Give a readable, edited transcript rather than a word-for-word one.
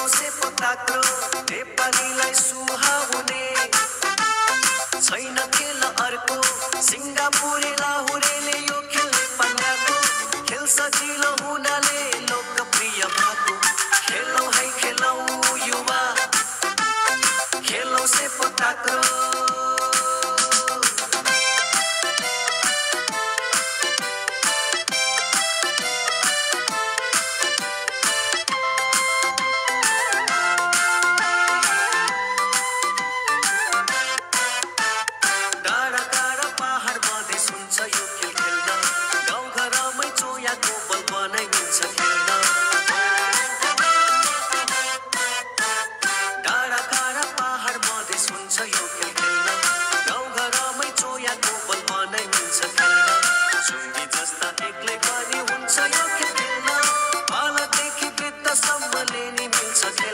से पताक्रो नेपालीलाई सुहाउने छैन खेल अर्को सिङ्गापुरे लाहुरेले यो खेल्ने पन्नाको खेल सजिलो हुनाले लोकप्रिय भएको खेलौँ है खेलौँ युवा खेलौँ से पताक्रो It's okay.